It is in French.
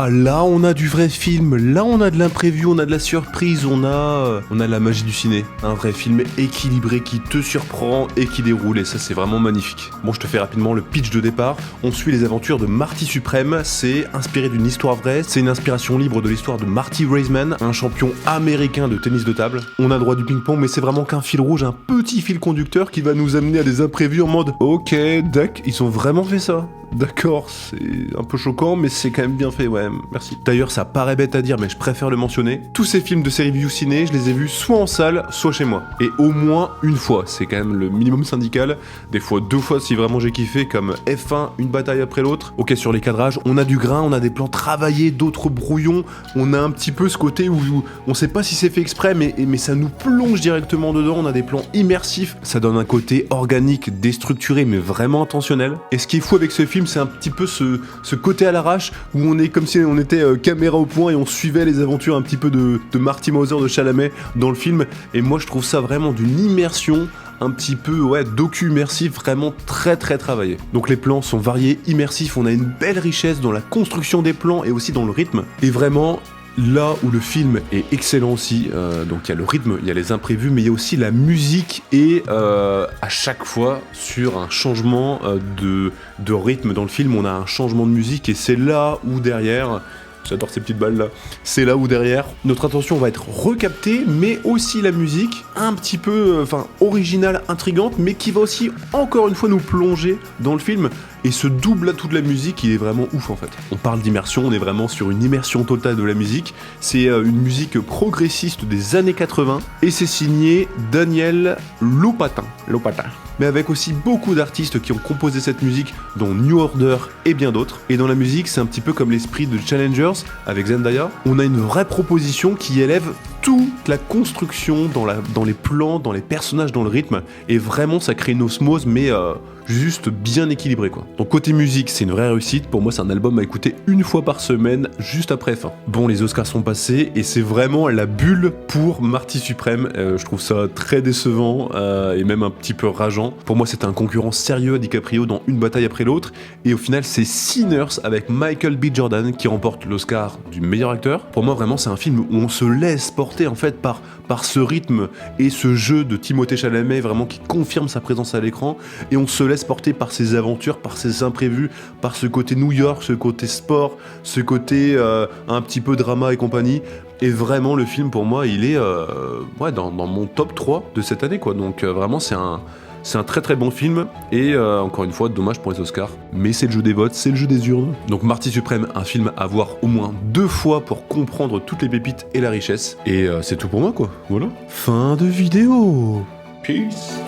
Ah, là on a du vrai film, là on a de l'imprévu, on a de la surprise, on a la magie du ciné. Un vrai film équilibré qui te surprend et qui déroule, et ça c'est vraiment magnifique. Bon, je te fais rapidement le pitch de départ. On suit les aventures de Marty Supreme, c'est inspiré d'une histoire vraie, c'est une inspiration libre de l'histoire de Marty Raisman, un champion américain de tennis de table. On a droit du ping-pong, mais c'est vraiment qu'un fil rouge, un petit fil conducteur qui va nous amener à des imprévus en mode ok, d'accord, ils ont vraiment fait ça. D'accord, c'est un peu choquant, mais c'est quand même bien fait, ouais, merci. D'ailleurs, ça paraît bête à dire, mais je préfère le mentionner. Tous ces films de série View Ciné, je les ai vus soit en salle, soit chez moi. Et au moins une fois, c'est quand même le minimum syndical. Des fois, 2 fois si vraiment j'ai kiffé, comme F1, une bataille après l'autre. Ok, sur les cadrages, on a du grain, on a des plans travaillés, d'autres brouillons. On a un petit peu ce côté où on sait pas si c'est fait exprès, mais ça nous plonge directement dedans. On a des plans immersifs. Ça donne un côté organique, déstructuré, mais vraiment intentionnel. Et ce qui est fou avec ce film, c'est un petit peu ce côté à l'arrache où on est comme si on était caméra au point et on suivait les aventures un petit peu de Marty Mauser, de Chalamet dans le film. Et moi je trouve ça vraiment d'une immersion un petit peu docu-immersif, vraiment très très travaillé. Donc les plans sont variés, immersifs, on a une belle richesse dans la construction des plans et aussi dans le rythme. Et vraiment, là où le film est excellent aussi, donc il y a le rythme, il y a les imprévus, mais il y a aussi la musique et à chaque fois sur un changement de rythme dans le film, on a un changement de musique et c'est là où derrière, j'adore ces petites balles là, c'est là où derrière notre attention va être recaptée, mais aussi la musique un petit peu originale, intrigante, mais qui va aussi encore une fois nous plonger dans le film. Et ce double atout de la musique, il est vraiment ouf en fait. On parle d'immersion, on est vraiment sur une immersion totale de la musique. C'est une musique progressiste des années 80 et c'est signé Daniel Lopatin. Mais avec aussi beaucoup d'artistes qui ont composé cette musique, dont New Order et bien d'autres. Et dans la musique, c'est un petit peu comme l'esprit de Challengers avec Zendaya. On a une vraie proposition qui élève toute la construction dans les plans, dans les personnages, dans le rythme. Et vraiment, ça crée une osmose, mais juste bien équilibré quoi. Donc côté musique, c'est une vraie réussite. Pour moi, c'est un album à écouter une fois par semaine, juste après fin. Bon, les Oscars sont passés et c'est vraiment la bulle pour Marty Supreme. Je trouve ça très décevant et même un petit peu rageant. Pour moi, c'était un concurrent sérieux à DiCaprio dans Une bataille après l'autre. Et au final, c'est Sinners avec Michael B. Jordan qui remporte l'Oscar du meilleur acteur. Pour moi, vraiment, c'est un film où on se laisse porter en fait par ce rythme et ce jeu de Timothée Chalamet vraiment qui confirme sa présence à l'écran, et on se laisse porter par ses aventures, par ses imprévus, par ce côté New York, ce côté sport, ce côté un petit peu drama et compagnie. Et vraiment, le film pour moi, il est dans mon top 3 de cette année quoi. Donc vraiment, c'est un très très bon film, et encore une fois, dommage pour les Oscars, mais c'est le jeu des votes, c'est le jeu des urnes. Donc Marty Supreme, un film à voir au moins 2 fois pour comprendre toutes les pépites et la richesse, et c'est tout pour moi quoi, voilà. Fin de vidéo. Peace.